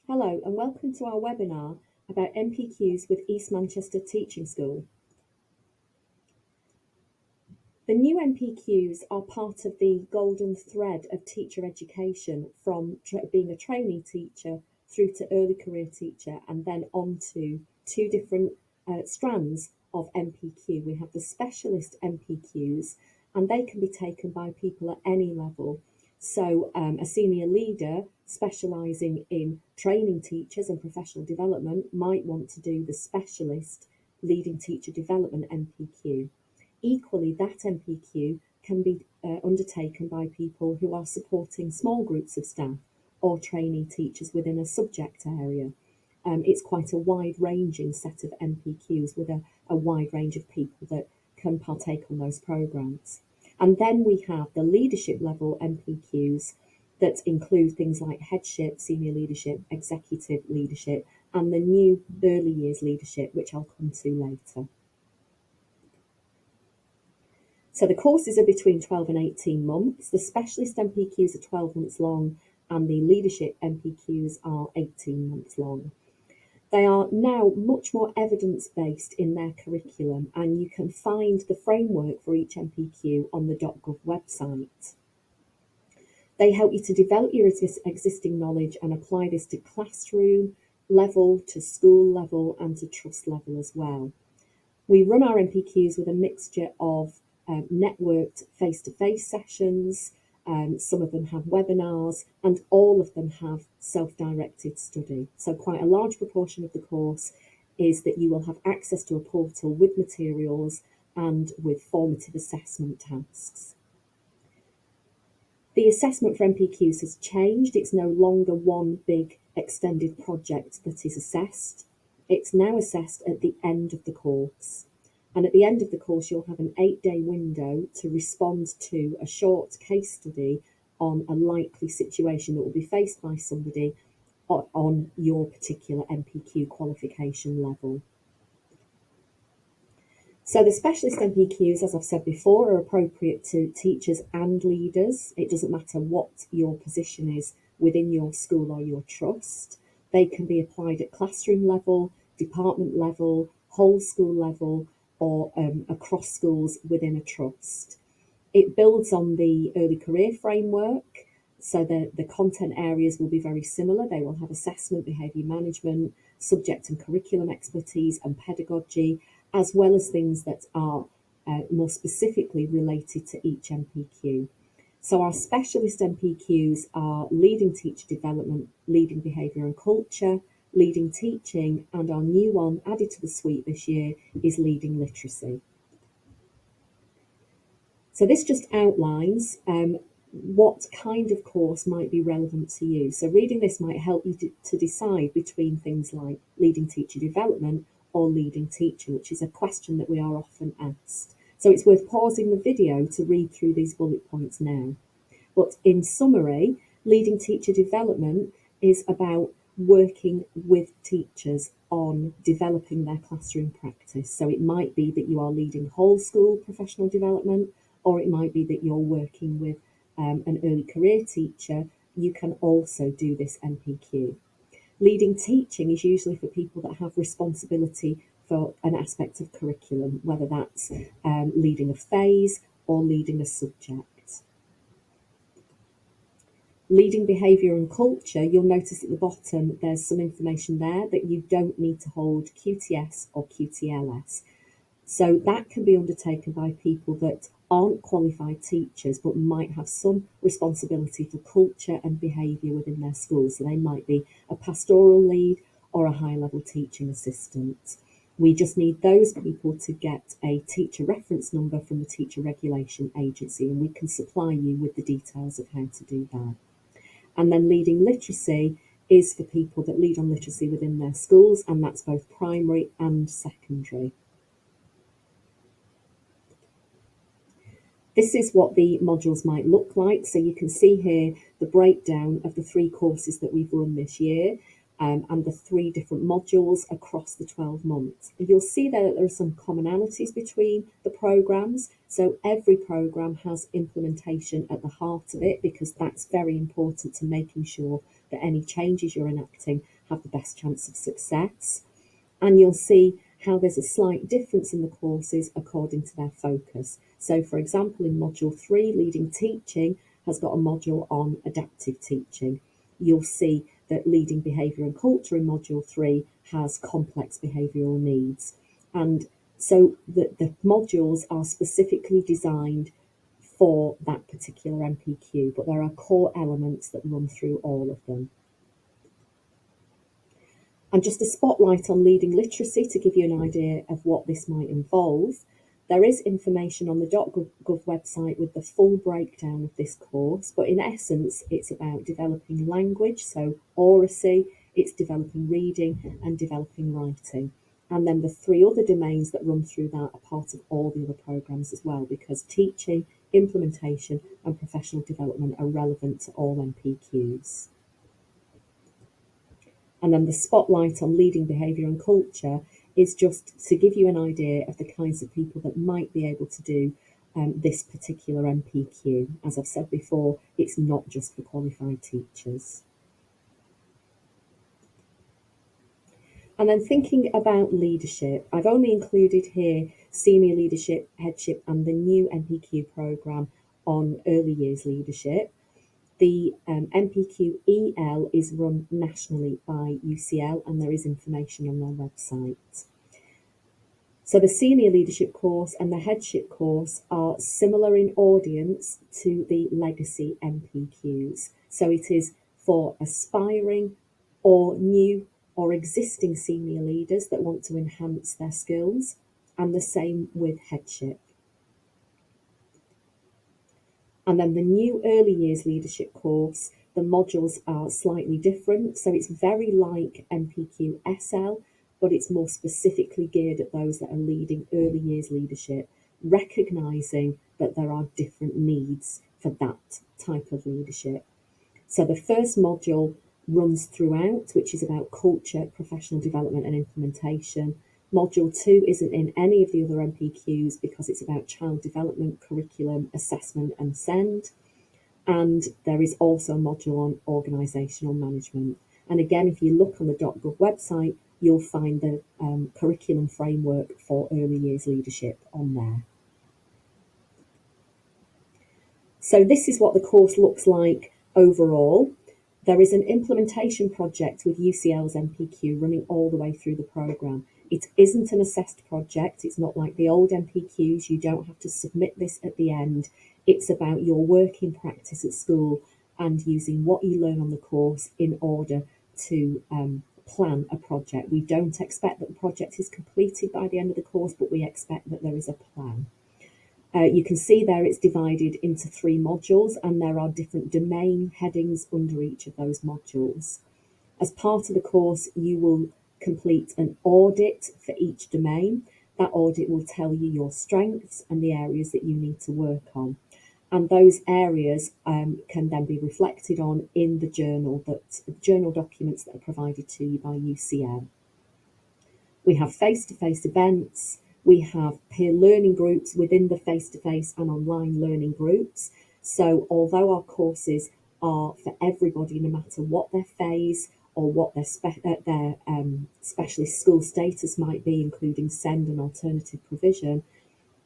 Hello and welcome to our webinar about NPQs with East Manchester Teaching School. The new NPQs are part of the golden thread of teacher education from being a trainee teacher through to early career teacher and then on to two different strands of NPQ. We have the specialist NPQs and they can be taken by people at any level. So a senior leader specialising in training teachers and professional development might want to do the specialist leading teacher development NPQ. Equally, that NPQ can be undertaken by people who are supporting small groups of staff or trainee teachers within a subject area. It's quite a wide-ranging set of NPQs with a wide range of people that can partake on those programmes. And then we have the leadership level NPQs that include things like headship, senior leadership, executive leadership, and the new early years leadership, which I'll come to later. So the courses are between 12 and 18 months. The specialist NPQs are 12 months long and the leadership NPQs are 18 months long. They are now much more evidence-based in their curriculum and you can find the framework for each NPQ on the .gov website. They help you to develop your existing knowledge and apply this to classroom level, to school level and to trust level as well. We run our NPQs with a mixture of networked face-to-face sessions, some of them have webinars, and all of them have self-directed study. So quite a large proportion of the course is that you will have access to a portal with materials and with formative assessment tasks. The assessment for NPQs has changed. It's no longer one big extended project that is assessed. It's now assessed at the end of the course. And at the end of the course, you'll have an 8-day window to respond to a short case study on a likely situation that will be faced by somebody on your particular NPQ qualification level. So the specialist NPQs, as I've said before, are appropriate to teachers and leaders. It doesn't matter what your position is within your school or your trust. They can be applied at classroom level, department level, whole school level, or across schools within a trust. It builds on the early career framework, so the content areas will be very similar. They will have assessment, behaviour management, subject and curriculum expertise and pedagogy, as well as things that are more specifically related to each NPQ. So our specialist NPQs are leading teacher development, leading behaviour and culture, leading teaching, and our new one added to the suite this year is leading literacy. So this just outlines what kind of course might be relevant to you. So reading this might help you to decide between things like leading teacher development or leading teacher, which is a question that we are often asked. So it's worth pausing the video to read through these bullet points now. But in summary, leading teacher development is about working with teachers on developing their classroom practice. So it might be that you are leading whole school professional development, or it might be that you're working with an early career teacher. You can also do this NPQ. Leading teaching is usually for people that have responsibility for an aspect of curriculum, whether that's leading a phase or leading a subject. Leading behaviour and culture, you'll notice at the bottom there's some information there that you don't need to hold QTS or QTLS. So that can be undertaken by people that aren't qualified teachers but might have some responsibility for culture and behaviour within their school. So they might be a pastoral lead or a high-level teaching assistant. We just need those people to get a teacher reference number from the Teacher Regulation Agency, and we can supply you with the details of how to do that. And then leading literacy is for people that lead on literacy within their schools, and that's both primary and secondary. This is what the modules might look like. So you can see here the breakdown of the 3 courses that we've run this year and the 3 different modules across the 12 months. And you'll see there that there are some commonalities between the programmes. So every programme has implementation at the heart of it because that's very important to making sure that any changes you're enacting have the best chance of success. And you'll see how there's a slight difference in the courses according to their focus. So, for example, in Module 3, Leading Teaching has got a module on adaptive teaching. You'll see that Leading Behaviour and Culture in Module 3 has complex behavioural needs. And so the modules are specifically designed for that particular NPQ, but there are core elements that run through all of them. And just a spotlight on leading literacy to give you an idea of what this might involve. There is information on the .gov website with the full breakdown of this course, but in essence, it's about developing language, so oracy, it's developing reading and developing writing. And then the three other domains that run through that are part of all the other programmes as well, because teaching, implementation and professional development are relevant to all NPQs. And then the spotlight on leading behaviour and culture is just to give you an idea of the kinds of people that might be able to do this particular NPQ. As I've said before, it's not just for qualified teachers. And then thinking about leadership, I've only included here senior leadership, headship, and the new NPQ programme on early years leadership. The NPQ EL is run nationally by UCL, and there is information on their website. So the senior leadership course and the headship course are similar in audience to the legacy NPQs. So it is for aspiring or new or existing senior leaders that want to enhance their skills, and the same with headship. And then the new early years leadership course, the modules are slightly different. So it's very like NPQ SL, but it's more specifically geared at those that are leading early years leadership, recognising that there are different needs for that type of leadership. So the first module runs throughout, which is about culture, professional development and implementation. Module 2 isn't in any of the other NPQs because it's about child development, curriculum, assessment and SEND. And there is also a module on organisational management. And again, if you look on the .gov website, you'll find the curriculum framework for early years leadership on there. So this is what the course looks like overall. There is an implementation project with UCL's NPQ running all the way through the programme. It isn't an assessed project. It's not like the old NPQs. You don't have to submit this at the end. It's about your working practice at school and using what you learn on the course in order to plan a project. We don't expect that the project is completed by the end of the course, but we expect that there is a plan. You can see there it's divided into 3 modules, and there are different domain headings under each of those modules. As part of the course, you will complete an audit for each domain. That audit will tell you your strengths and the areas that you need to work on. And those areas can then be reflected on in the journal documents that are provided to you by UCL. We have face-to-face events. We have peer learning groups within the face-to-face and online learning groups. So although our courses are for everybody, no matter what their phase or what their specialist school status might be, including SEND and alternative provision,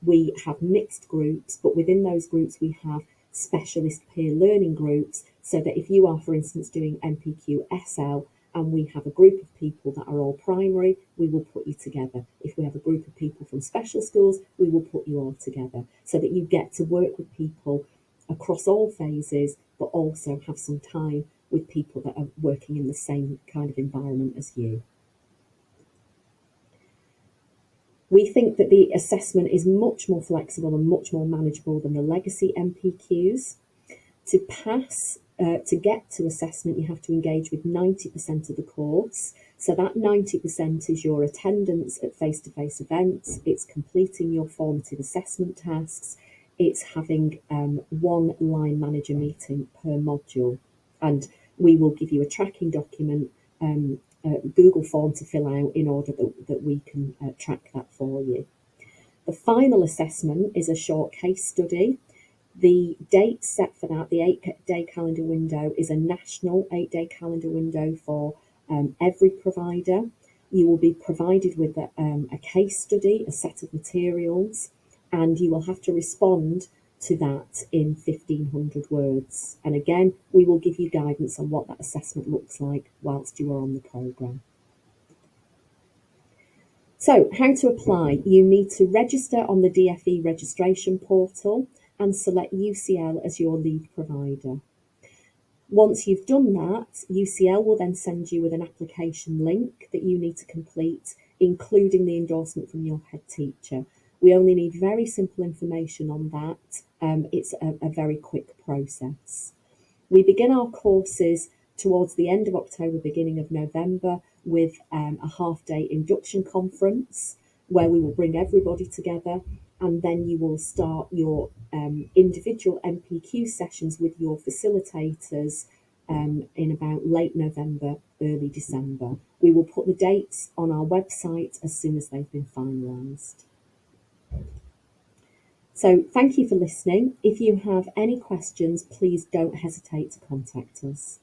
we have mixed groups, but within those groups we have specialist peer learning groups, so that if you are, for instance, doing NPQ SL and we have a group of people that are all primary, we will put you together. If we have a group of people from special schools, we will put you all together, so that you get to work with people across all phases, but also have some time with people that are working in the same kind of environment as you. We think that the assessment is much more flexible and much more manageable than the legacy NPQs. To pass, to get to assessment, you have to engage with 90% of the course. So that 90% is your attendance at face-to-face events, it's completing your formative assessment tasks, it's having one line manager meeting per module. And we will give you a tracking document, Google form to fill out in order that we can track that for you. The final assessment is a short case study. The date set for that, the 8-day calendar window, is a national 8-day calendar window for every provider. You will be provided with a case study, a set of materials, and you will have to respond to that in 1,500 words. And again, we will give you guidance on what that assessment looks like whilst you are on the programme. So, how to apply? You need to register on the DFE registration portal and select UCL as your lead provider. Once you've done that, UCL will then send you with an application link that you need to complete, including the endorsement from your head teacher. We only need very simple information on that. It's a very quick process. We begin our courses towards the end of October, beginning of November, with a half-day induction conference where we will bring everybody together, and then you will start your individual NPQ sessions with your facilitators in about late November, early December. We will put the dates on our website as soon as they've been finalised. So thank you for listening. If you have any questions, please don't hesitate to contact us.